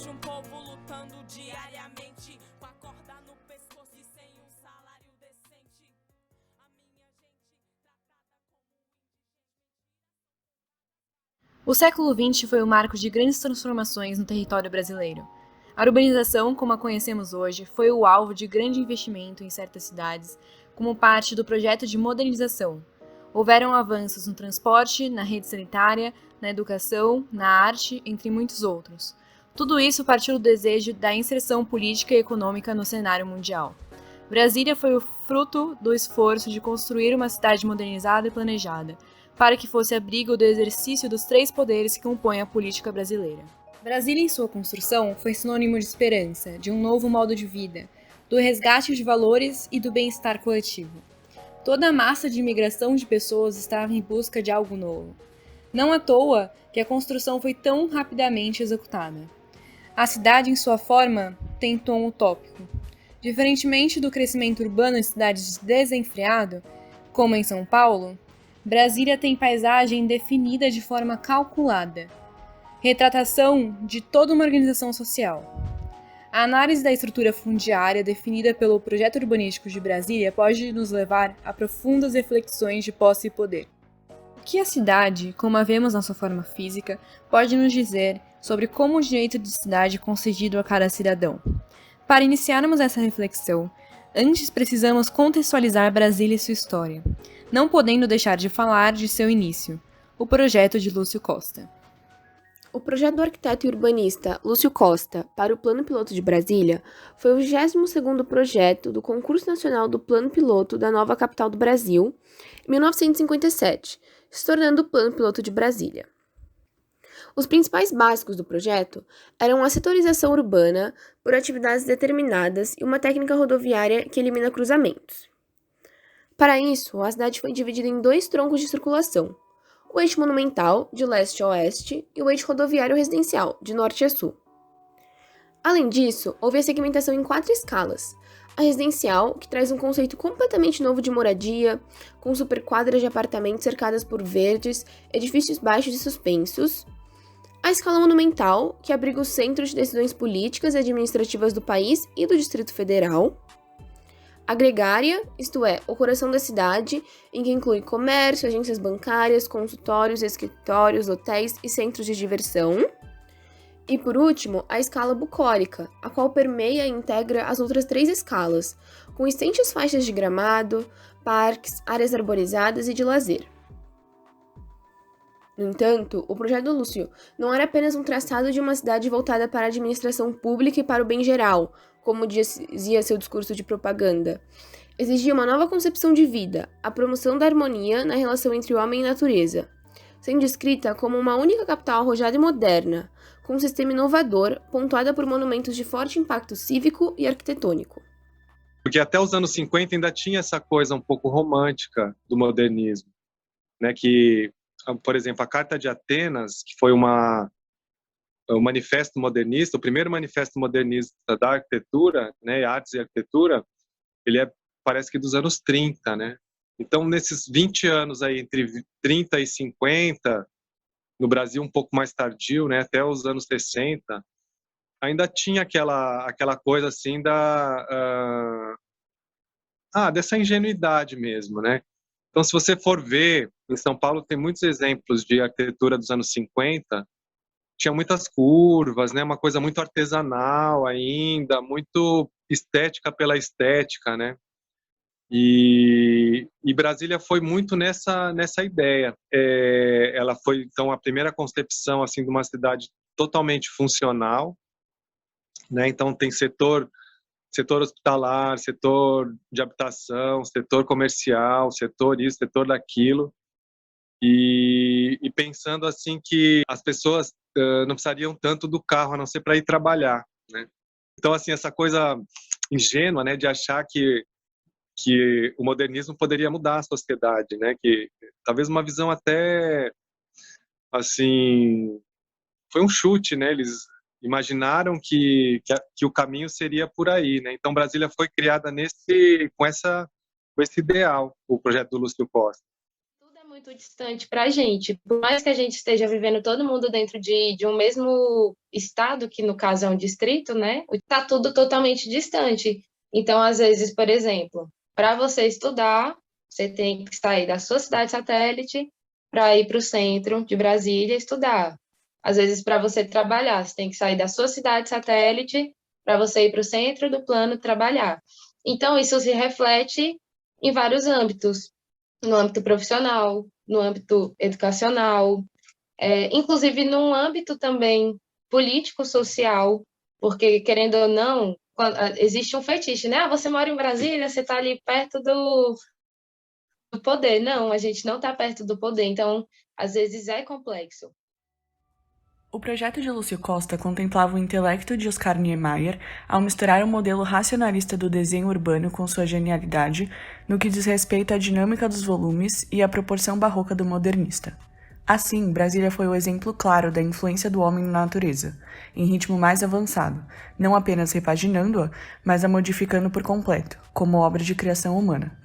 de um povo lutando diariamente, com a corda no pescoço e sem um salário decente. A minha gente tratada como O século XX foi o marco de grandes transformações no território brasileiro. A urbanização, como a conhecemos hoje, foi o alvo de grande investimento em certas cidades, como parte do projeto de modernização. Houveram avanços no transporte, na rede sanitária, na educação, na arte, entre muitos outros. Tudo isso partiu do desejo da inserção política e econômica no cenário mundial. Brasília foi o fruto do esforço de construir uma cidade modernizada e planejada, para que fosse abrigo do exercício dos três poderes que compõem a política brasileira. Brasília, em sua construção, foi sinônimo de esperança, de um novo modo de vida, do resgate de valores e do bem-estar coletivo. Toda a massa de imigração de pessoas estava em busca de algo novo. Não à toa que a construção foi tão rapidamente executada. A cidade, em sua forma, tem tom utópico. Diferentemente do crescimento urbano em cidades desenfreado, como em São Paulo, Brasília tem paisagem definida de forma calculada, retratação de toda uma organização social. A análise da estrutura fundiária definida pelo projeto urbanístico de Brasília pode nos levar a profundas reflexões de posse e poder. O que a cidade, como a vemos na sua forma física, pode nos dizer sobre como o direito de cidade é concedido a cada cidadão? Para iniciarmos essa reflexão, antes precisamos contextualizar Brasília e sua história, não podendo deixar de falar de seu início, o projeto de Lúcio Costa. O projeto do arquiteto e urbanista Lúcio Costa para o Plano Piloto de Brasília foi o 22º projeto do Concurso Nacional do Plano Piloto da nova capital do Brasil, em 1957, se tornando o Plano Piloto de Brasília. Os principais básicos do projeto eram a setorização urbana por atividades determinadas e uma técnica rodoviária que elimina cruzamentos. Para isso, a cidade foi dividida em 2 troncos de circulação: o eixo monumental, de leste a oeste, e o eixo rodoviário residencial, de norte a sul. Além disso, houve a segmentação em 4 escalas: a residencial, que traz um conceito completamente novo de moradia, com superquadras de apartamentos cercadas por verdes, edifícios baixos e suspensos; a escala monumental, que abriga os centros de decisões políticas e administrativas do país e do Distrito Federal; a gregária, isto é, o coração da cidade, em que inclui comércio, agências bancárias, consultórios, escritórios, hotéis e centros de diversão; e, por último, a escala bucólica, a qual permeia e integra as outras 3 escalas, com extensas faixas de gramado, parques, áreas arborizadas e de lazer. No entanto, o projeto do Lúcio não era apenas um traçado de uma cidade voltada para a administração pública e para o bem geral, como dizia seu discurso de propaganda. Exigia uma nova concepção de vida, a promoção da harmonia na relação entre o homem e a natureza, sendo descrita como uma única capital arrojada e moderna, com um sistema inovador, pontuada por monumentos de forte impacto cívico e arquitetônico. Porque até os anos 50 ainda tinha essa coisa um pouco romântica do modernismo, né? Que, por exemplo, a Carta de Atenas, que foi o manifesto modernista, o primeiro manifesto modernista da arquitetura, né, artes e arquitetura, ele parece que dos anos 30, né? Então, nesses 20 anos aí, entre 30 e 50, no Brasil um pouco mais tardio, né, até os anos 60, ainda tinha aquela coisa assim dessa ingenuidade mesmo, né? Então, se você for ver, em São Paulo tem muitos exemplos de arquitetura dos anos 50, tinha muitas curvas, né? Uma coisa muito artesanal ainda, muito estética pela estética, né? E Brasília foi muito nessa ideia. Ela foi, então, a primeira concepção assim de uma cidade totalmente funcional, né? Então, tem setor hospitalar, setor de habitação, setor comercial, setor isso, setor daquilo. E pensando assim que as pessoas não precisariam tanto do carro, a não ser para ir trabalhar, né? Então, assim, essa coisa ingênua, né, de achar que o modernismo poderia mudar a sociedade, né? Que talvez uma visão até, assim, foi um chute, né? Eles imaginaram que o caminho seria por aí, né? Então, Brasília foi criada com esse ideal, o projeto do Lúcio Costa. muito distante para a gente. Por mais que a gente esteja vivendo todo mundo dentro de um mesmo estado, que no caso é um distrito, né? Está tudo totalmente distante. Então, às vezes, por exemplo, para você estudar, você tem que sair da sua cidade satélite para ir para o centro de Brasília estudar. Às vezes, para você trabalhar, você tem que sair da sua cidade satélite para você ir para o centro do plano trabalhar. Então, isso se reflete em vários âmbitos, no âmbito profissional, no âmbito educacional, inclusive no âmbito também político-social, porque, querendo ou não, existe um fetiche, né? Ah, você mora em Brasília, você está ali perto do poder. Não, a gente não está perto do poder, então, às vezes é complexo. O projeto de Lúcio Costa contemplava o intelecto de Oscar Niemeyer ao misturar o modelo racionalista do desenho urbano com sua genialidade no que diz respeito à dinâmica dos volumes e à proporção barroca do modernista. Assim, Brasília foi o exemplo claro da influência do homem na natureza, em ritmo mais avançado, não apenas repaginando-a, mas a modificando por completo, como obra de criação humana.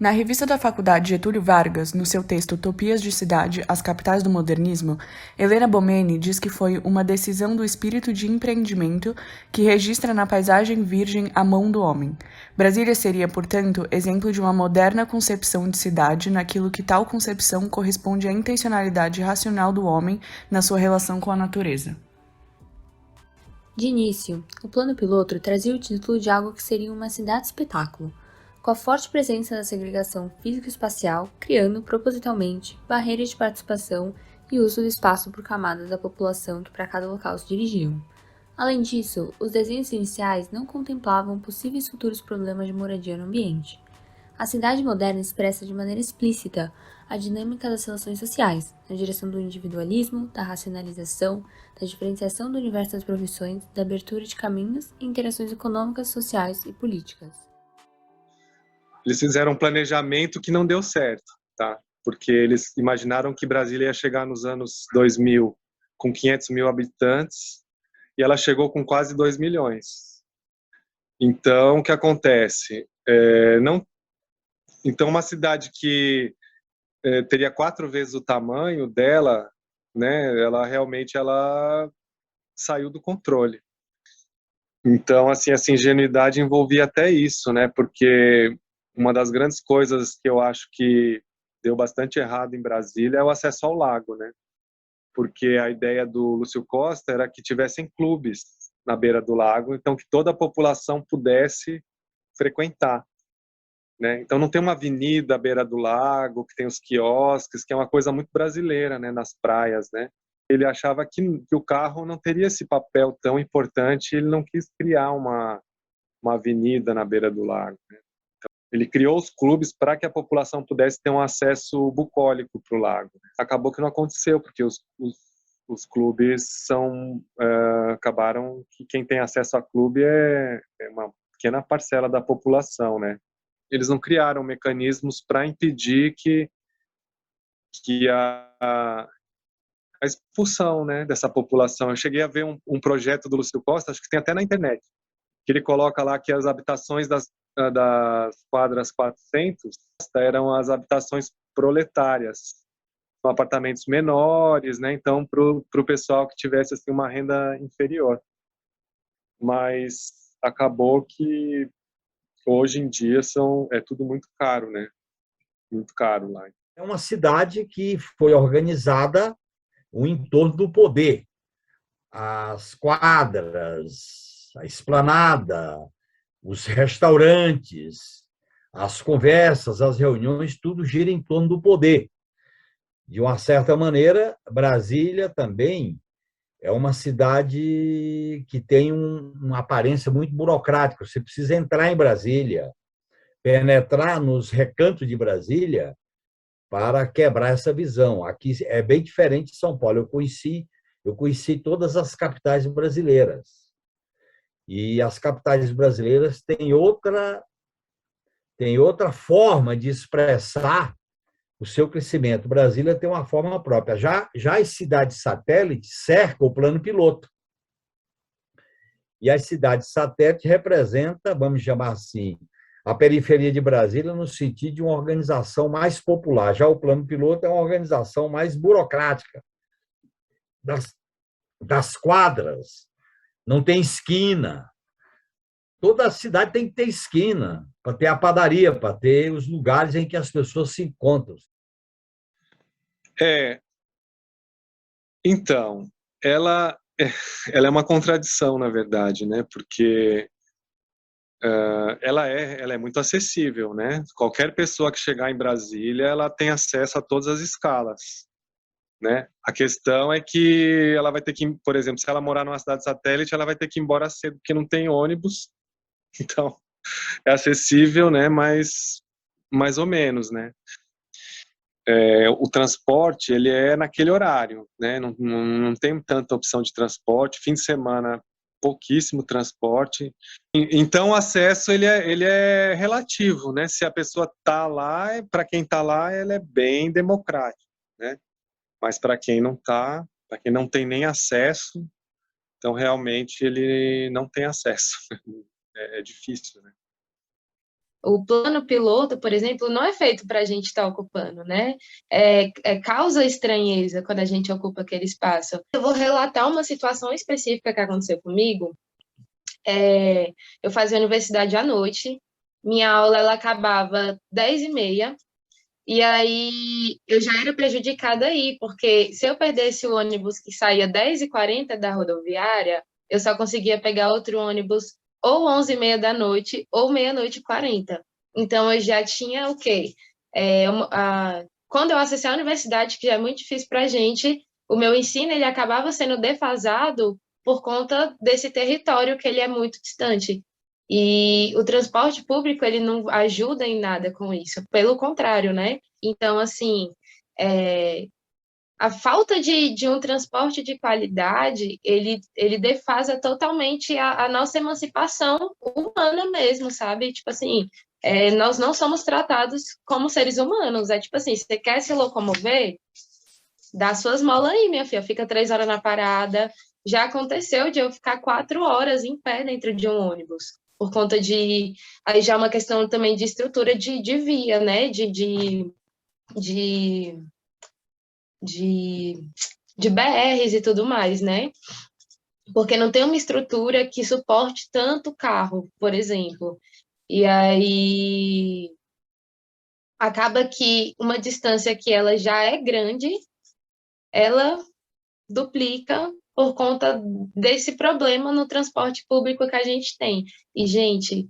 Na revista da Faculdade Getúlio Vargas, no seu texto Utopias de Cidade, as Capitais do Modernismo, Helena Bomeni diz que foi uma decisão do espírito de empreendimento que registra na paisagem virgem a mão do homem. Brasília seria, portanto, exemplo de uma moderna concepção de cidade naquilo que tal concepção corresponde à intencionalidade racional do homem na sua relação com a natureza. De início, o plano piloto trazia o título de algo que seria uma cidade-espetáculo, com a forte presença da segregação físico-espacial, criando, propositalmente, barreiras de participação e uso do espaço por camadas da população que para cada local se dirigiam. Além disso, os desenhos iniciais não contemplavam possíveis futuros problemas de moradia no ambiente. A cidade moderna expressa de maneira explícita a dinâmica das relações sociais, na direção do individualismo, da racionalização, da diferenciação do universo das profissões, da abertura de caminhos e interações econômicas, sociais e políticas. Eles fizeram um planejamento que não deu certo, tá? Porque eles imaginaram que Brasília ia chegar nos anos 2000 com 500 mil habitantes e ela chegou com quase 2 milhões. Então, o que acontece? Então, uma cidade que teria 4 vezes o tamanho dela, né? Ela realmente saiu do controle. Então, assim, essa ingenuidade envolvia até isso, né? Porque uma das grandes coisas que eu acho que deu bastante errado em Brasília é o acesso ao lago, né? Porque a ideia do Lúcio Costa era que tivessem clubes na beira do lago, então que toda a população pudesse frequentar, né? Então não tem uma avenida à beira do lago, que tem os quiosques, que é uma coisa muito brasileira, né? Nas praias, né? Ele achava que o carro não teria esse papel tão importante, ele não quis criar uma avenida na beira do lago, né? Ele criou os clubes para que a população pudesse ter um acesso bucólico para o lago. Acabou que não aconteceu, porque os clubes acabaram que quem tem acesso a clube é uma pequena parcela da população, né? Eles não criaram mecanismos para impedir que a expulsão, né, dessa população. Eu cheguei a ver um projeto do Lúcio Costa, acho que tem até na internet, que ele coloca lá que as habitações das quadras 400 eram as habitações proletárias, com apartamentos menores, né? Então, para o pessoal que tivesse assim, uma renda inferior. Mas acabou que hoje em dia é tudo muito caro, né? Muito caro lá. É uma cidade que foi organizada o entorno do poder. As quadras, a esplanada, os restaurantes, as conversas, as reuniões, tudo gira em torno do poder. De uma certa maneira, Brasília também é uma cidade que tem uma aparência muito burocrática. Você precisa entrar em Brasília, penetrar nos recantos de Brasília para quebrar essa visão. Aqui é bem diferente de São Paulo. Eu conheci todas as capitais brasileiras. E as capitais brasileiras têm outra forma de expressar o seu crescimento. Brasília tem uma forma própria. Já as cidades satélites cercam o plano piloto. E as cidades satélites representam, vamos chamar assim, a periferia de Brasília no sentido de uma organização mais popular. Já o plano piloto é uma organização mais burocrática, das quadras, não tem esquina. Toda a cidade tem que ter esquina, para ter a padaria, para ter os lugares em que as pessoas se encontram. Então, ela é uma contradição, na verdade, né? Porque ela é muito acessível, né? Qualquer pessoa que chegar em Brasília, ela tem acesso a todas as escalas, né? A questão é que ela vai ter que, por exemplo, se ela morar numa cidade satélite, ela vai ter que ir embora cedo, porque não tem ônibus. Então, é acessível, né? Mas mais ou menos, né? O transporte, ele é naquele horário, né? Não tem tanta opção de transporte. Fim de semana, pouquíssimo transporte. Então, o acesso, ele é relativo, né? Se a pessoa está lá, para quem está lá, ele é bem democrático, né? Mas para quem não está, para quem não tem nem acesso, então, realmente, ele não tem acesso. É difícil, né? O plano piloto, por exemplo, não é feito para a gente estar ocupando, né? Causa estranheza quando a gente ocupa aquele espaço. Eu vou relatar uma situação específica que aconteceu comigo. Eu fazia universidade à noite, minha aula ela acabava 10h30, e aí eu já era prejudicada aí, porque se eu perdesse o ônibus que saía 10h40 da rodoviária, eu só conseguia pegar outro ônibus ou 11h30 da noite ou meia-noite e 40. Então, eu já tinha o quê? Quando eu acessei a universidade, que já é muito difícil para a gente, o meu ensino ele acabava sendo defasado por conta desse território que ele é muito distante. E o transporte público, ele não ajuda em nada com isso, pelo contrário, né? Então, assim, a falta de um transporte de qualidade, ele defasa totalmente a nossa emancipação humana mesmo, sabe? Tipo assim, nós não somos tratados como seres humanos. É tipo assim, você quer se locomover? Dá suas molas aí, minha filha. Fica 3 horas na parada. Já aconteceu de eu ficar 4 horas em pé dentro de um ônibus. Por conta de... Aí já é uma questão também de estrutura de via, né? De BRs e tudo mais, né? Porque não tem uma estrutura que suporte tanto carro, por exemplo. E aí acaba que uma distância que ela já é grande, ela duplica por conta desse problema no transporte público que a gente tem. E, gente,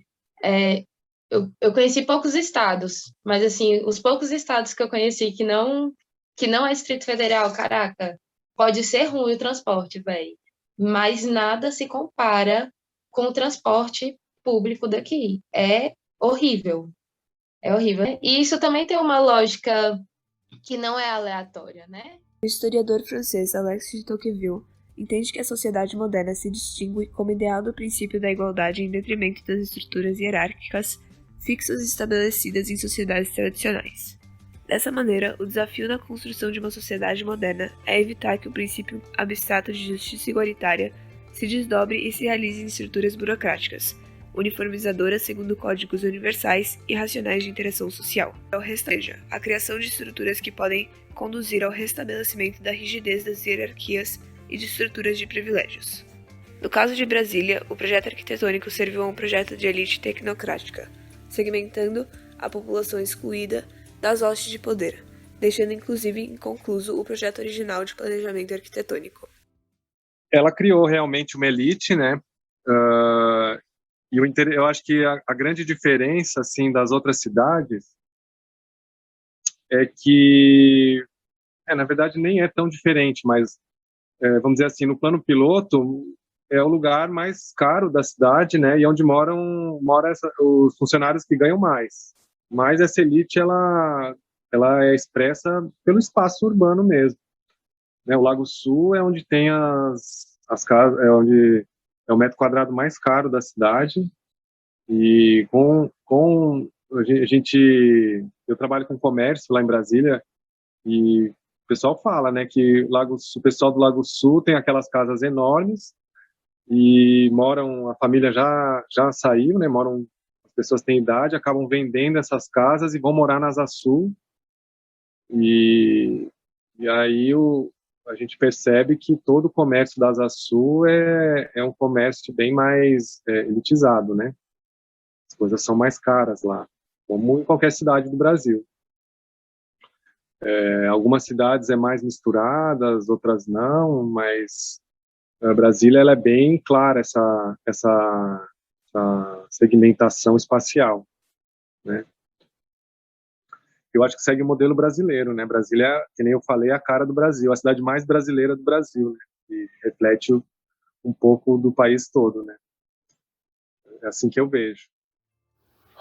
eu conheci poucos estados, mas, assim, os poucos estados que eu conheci que não é Distrito Federal, caraca, pode ser ruim o transporte, velho, mas nada se compara com o transporte público daqui. É horrível. É horrível. E isso também tem uma lógica que não é aleatória, né? O historiador francês Alexis de Tocqueville entende que a sociedade moderna se distingue como ideal do princípio da igualdade em detrimento das estruturas hierárquicas fixas e estabelecidas em sociedades tradicionais. Dessa maneira, o desafio na construção de uma sociedade moderna é evitar que o princípio abstrato de justiça igualitária se desdobre e se realize em estruturas burocráticas, uniformizadoras segundo códigos universais e racionais de interação social. Ou seja, a criação de estruturas que podem conduzir ao restabelecimento da rigidez das hierarquias e de estruturas de privilégios. No caso de Brasília, o projeto arquitetônico serviu a um projeto de elite tecnocrática, segmentando a população excluída das hostes de poder, deixando inclusive inconcluso o projeto original de planejamento arquitetônico. Ela criou realmente uma elite, né? E eu acho que a grande diferença assim das outras cidades é que, na verdade, nem é tão diferente, mas vamos dizer assim, no plano piloto é o lugar mais caro da cidade, né? E onde moram os funcionários que ganham mais. Mas essa elite ela é expressa pelo espaço urbano mesmo, né? O Lago Sul é onde tem as casas, é onde é o metro quadrado mais caro da cidade. E eu trabalho com comércio lá em Brasília e o pessoal fala, né, que o pessoal do Lago Sul tem aquelas casas enormes e a família já saiu, né, as pessoas têm idade, acabam vendendo essas casas e vão morar na Asa Sul. E aí a gente percebe que todo o comércio da Asa Sul é um comércio bem mais elitizado, né? As coisas são mais caras lá, como em qualquer cidade do Brasil. Algumas cidades é mais misturadas, outras não, mas Brasília ela é bem clara essa segmentação espacial, né? Eu acho que segue o modelo brasileiro, né? Brasília, que nem eu falei, é a cara do Brasil, a cidade mais brasileira do Brasil, né? E reflete um pouco do país todo, né? É assim que eu vejo.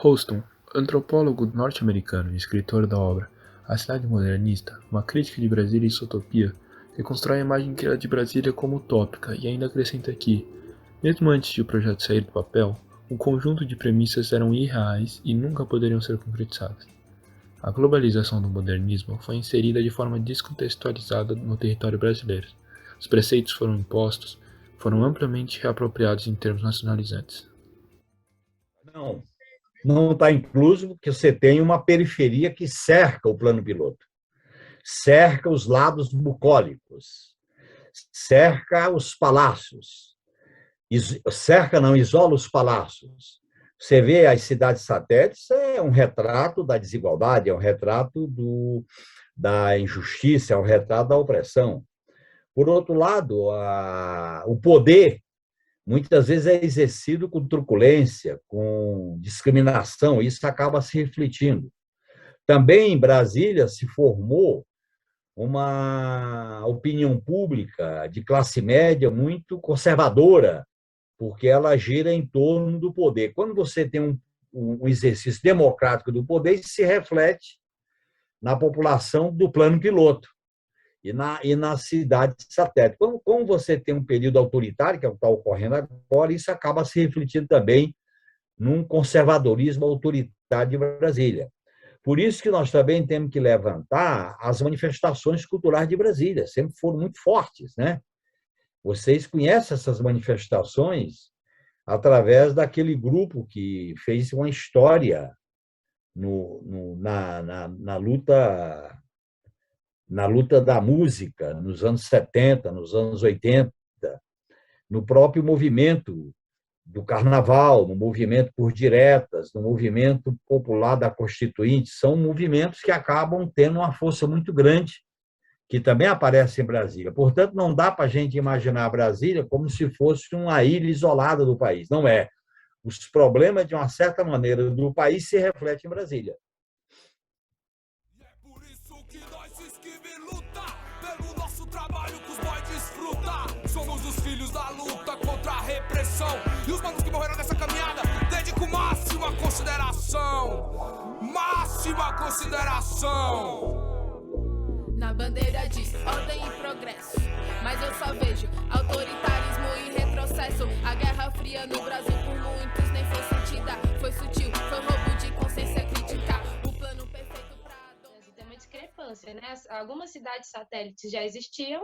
Houston, antropólogo norte-americano e escritor da obra A Cidade Modernista, uma crítica de Brasília e sua utopia, reconstrói a imagem que era de Brasília como utópica e ainda acrescenta que, mesmo antes de o projeto sair do papel, um conjunto de premissas eram irreais e nunca poderiam ser concretizadas. A globalização do modernismo foi inserida de forma descontextualizada no território brasileiro. Os preceitos foram impostos, foram amplamente reapropriados em termos nacionalizantes. Não está incluso porque você tem uma periferia que cerca o plano piloto, cerca os lados bucólicos, cerca os palácios, isola os palácios. Você vê as cidades satélites, é um retrato da desigualdade, é um retrato da injustiça, é um retrato da opressão. Por outro lado, o poder muitas vezes é exercido com truculência, com discriminação, e isso acaba se refletindo. Também em Brasília se formou uma opinião pública de classe média muito conservadora, porque ela gira em torno do poder. Quando você tem um exercício democrático do poder, isso se reflete na população do plano piloto e na cidade satélite. Como você tem um período autoritário, que é o que está ocorrendo agora, isso acaba se refletindo também num conservadorismo autoritário de Brasília. Por isso que nós também temos que levantar as manifestações culturais de Brasília, sempre foram muito fortes, né? Vocês conhecem essas manifestações através daquele grupo que fez uma história na luta da música nos anos 70, nos anos 80, no próprio movimento do carnaval, no movimento por diretas, no movimento popular da Constituinte. São movimentos que acabam tendo uma força muito grande, que também aparece em Brasília. Portanto, não dá para a gente imaginar Brasília como se fosse uma ilha isolada do país. Não é. Os problemas, de uma certa maneira, do país se refletem em Brasília. E é por isso que nós esquiva e luta, pelo nosso trabalho que os boys desfruta. Somos os filhos da luta contra a repressão, e os manos que morreram nessa caminhada dedico máxima consideração. Máxima consideração. Na bandeira diz ordem e progresso, mas eu só vejo autoritarismo e retrocesso. A Guerra Fria no Brasil por muitos nem foi sentida, foi sutil, foi roubo de consciência crítica. O plano perfeito pra... Tem uma discrepância, né? Algumas cidades satélites já existiam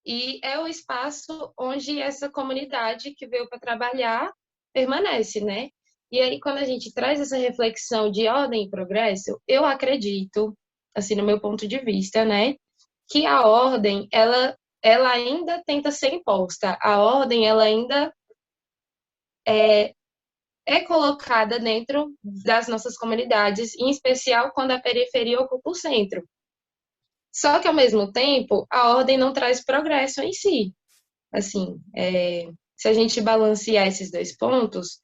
e é o espaço onde essa comunidade que veio para trabalhar permanece, né? E aí, quando a gente traz essa reflexão de ordem e progresso, eu acredito, assim, no meu ponto de vista, né, que a ordem, ela ainda tenta ser imposta. A ordem, ela ainda é colocada dentro das nossas comunidades, em especial quando a periferia ocupa o centro. Só que, ao mesmo tempo, a ordem não traz progresso em si. Assim, se a gente balancear esses dois pontos,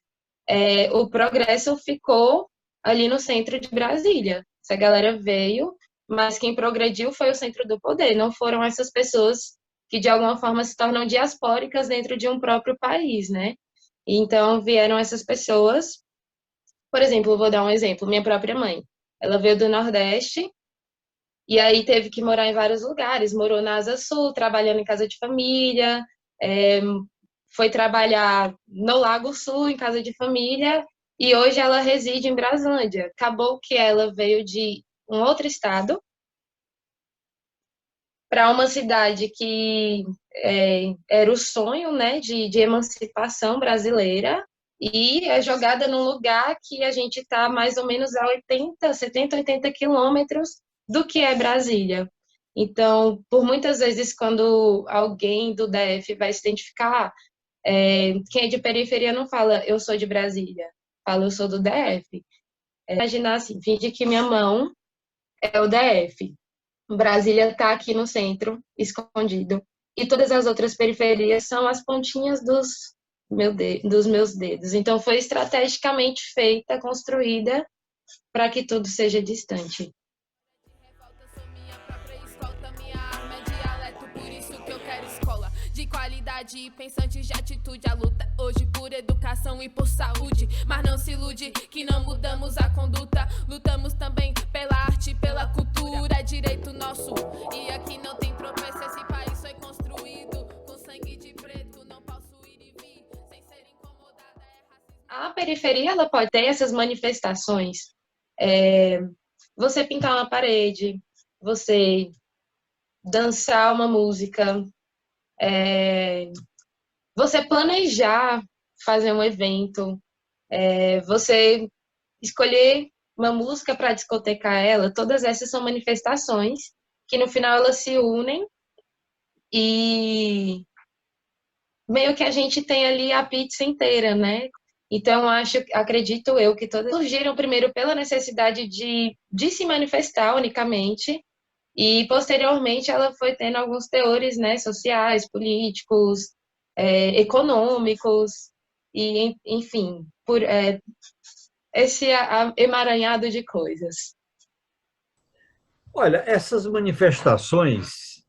o progresso ficou ali no centro de Brasília. Essa galera veio, mas quem progrediu foi o centro do poder, não foram essas pessoas que, de alguma forma, se tornam diaspóricas dentro de um próprio país, né? Então, vieram essas pessoas, por exemplo, vou dar um exemplo, minha própria mãe, ela veio do Nordeste, e aí teve que morar em vários lugares, morou na Asa Sul, trabalhando em casa de família, foi trabalhar no Lago Sul, em casa de família, e hoje ela reside em Braslândia. Acabou que ela veio de um outro estado para uma cidade que era o sonho, né, de emancipação brasileira, e é jogada num lugar que a gente está mais ou menos a 70, 80 quilômetros do que é Brasília. Então, por muitas vezes, quando alguém do DF vai se identificar, quem é de periferia não fala eu sou de Brasília, fala eu sou do DF. Imaginar assim, fingir que minha mão é o DF. Brasília está aqui no centro, escondido. E todas as outras periferias são as pontinhas dos meus dedos. Então, foi estrategicamente feita, construída, para que tudo seja distante. Sou minha própria escolta, minha arma é dialeto, por isso que eu quero escola de qualidade e pensantes de atitude. A luta hoje por educação e por saúde, mas não se ilude que não mudamos a conduta. Lutamos também pela arte e pela cultura, é direito nosso. E aqui não tem tropeço, esse país foi construído com sangue de preto, não posso ir e vir sem ser incomodada. A periferia, ela pode ter essas manifestações. Você pintar uma parede, você dançar uma música, você planejar fazer um evento, você escolher uma música para discotecar ela. Todas essas são manifestações que no final elas se unem e meio que a gente tem ali a pizza inteira, né? Então, acredito eu que todas surgiram primeiro pela necessidade de se manifestar unicamente, e posteriormente ela foi tendo alguns teores, né, sociais, políticos, econômicos, e enfim, por esse emaranhado de coisas. Olha, essas manifestações,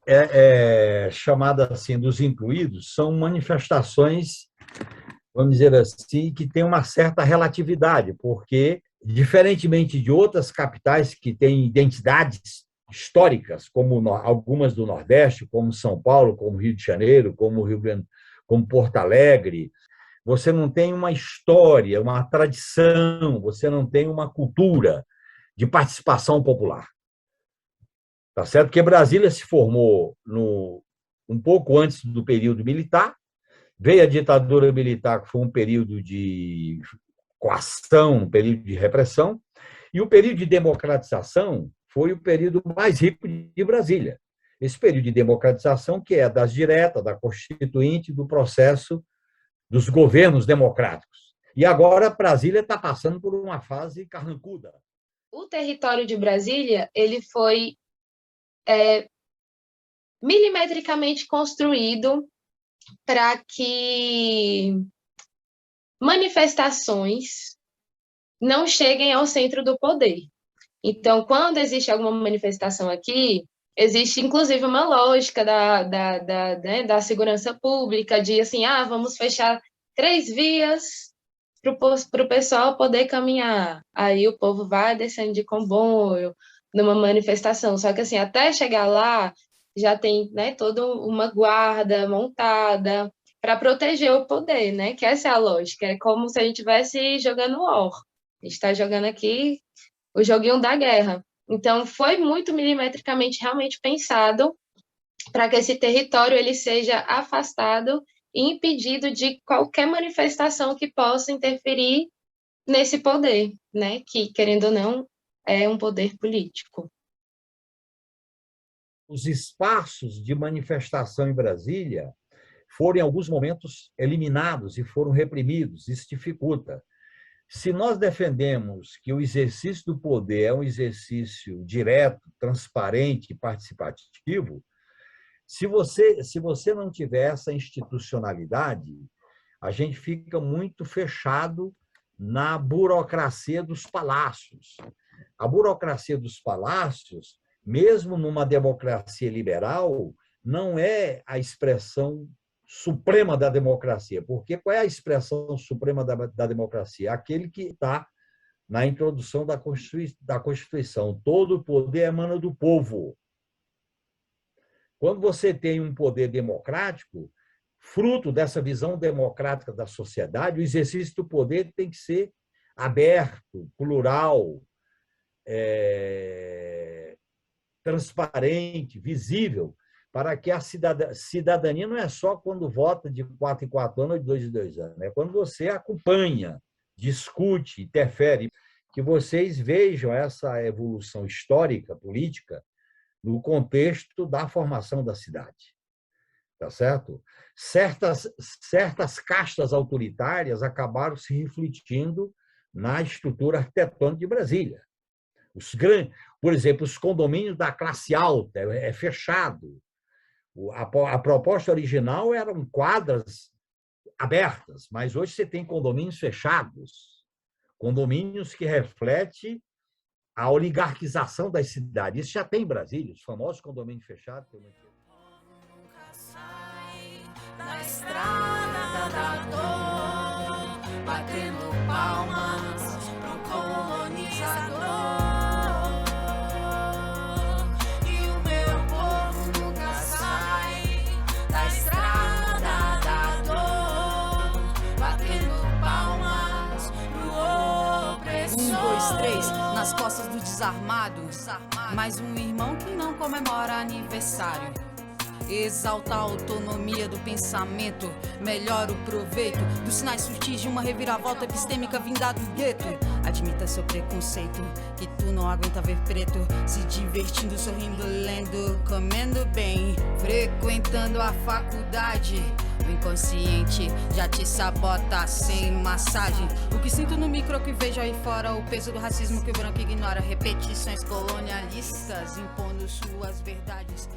chamadas assim dos incluídos, são manifestações, vamos dizer assim, que têm uma certa relatividade, porque, diferentemente de outras capitais que têm identidades históricas, como algumas do Nordeste, como São Paulo, como Rio de Janeiro, como Rio Grande, como Porto Alegre, você não tem uma história, uma tradição, você não tem uma cultura de participação popular. Tá certo? Porque Brasília se formou um pouco antes do período militar, veio a ditadura militar, que foi um período de coação, um período de repressão, e o período de democratização foi o período mais rico de Brasília. Esse período de democratização, que é das diretas, da Constituinte, do processo dos governos democráticos. E agora Brasília está passando por uma fase carrancuda. O território de Brasília, ele foi milimetricamente construído para que manifestações não cheguem ao centro do poder. Então, quando existe alguma manifestação aqui, existe inclusive uma lógica da segurança pública, de assim, vamos fechar 3 vias para o pessoal poder caminhar. Aí o povo vai descendo de comboio numa manifestação. Só que assim, até chegar lá, já tem, né, toda uma guarda montada para proteger o poder, né? Que essa é a lógica. É como se a gente estivesse jogando War. A gente está jogando aqui o joguinho da guerra. Então, foi muito milimetricamente realmente pensado para que esse território ele seja afastado e impedido de qualquer manifestação que possa interferir nesse poder, né? Que, querendo ou não, é um poder político. Os espaços de manifestação em Brasília foram, em alguns momentos, eliminados e foram reprimidos. Isso dificulta. Se nós defendemos que o exercício do poder é um exercício direto, transparente e participativo, se você não tiver essa institucionalidade, a gente fica muito fechado na burocracia dos palácios. A burocracia dos palácios, mesmo numa democracia liberal, não é a expressão suprema da democracia, porque qual é a expressão suprema da democracia? Aquele que está na introdução da Constituição. Todo o poder emana do povo. Quando você tem um poder democrático, fruto dessa visão democrática da sociedade, o exercício do poder tem que ser aberto, plural, transparente, visível, para que a cidadania não é só quando vota de 4 em 4 anos ou de 2 em 2 anos, é quando você acompanha, discute, interfere, que vocês vejam essa evolução histórica, política, no contexto da formação da cidade. Tá certo? Certas castas autoritárias acabaram se refletindo na estrutura arquitetônica de Brasília. Por exemplo, os condomínios da classe alta é fechado. A proposta original eram quadras abertas, mas hoje você tem condomínios fechados, condomínios que refletem a oligarquização das cidades. Isso já tem em Brasília, os famosos condomínios fechados. Nunca sai da estrada da dor, batendo palmas pro colonizador. E o meu povo nunca sai da estrada da dor, batendo palmas pro opressor. 1, 2, 3, nas costas do desarmado. Mais um irmão que não comemora aniversário. Exalta a autonomia do pensamento, melhora o proveito dos sinais sutis de uma reviravolta epistêmica vinda do gueto. Admita seu preconceito, que tu não aguenta ver preto, se divertindo, sorrindo, lendo, comendo bem, frequentando a faculdade. O inconsciente já te sabota sem massagem. O que sinto no micro que vejo aí fora, o peso do racismo que o branco ignora. Repetições colonialistas impondo suas verdades.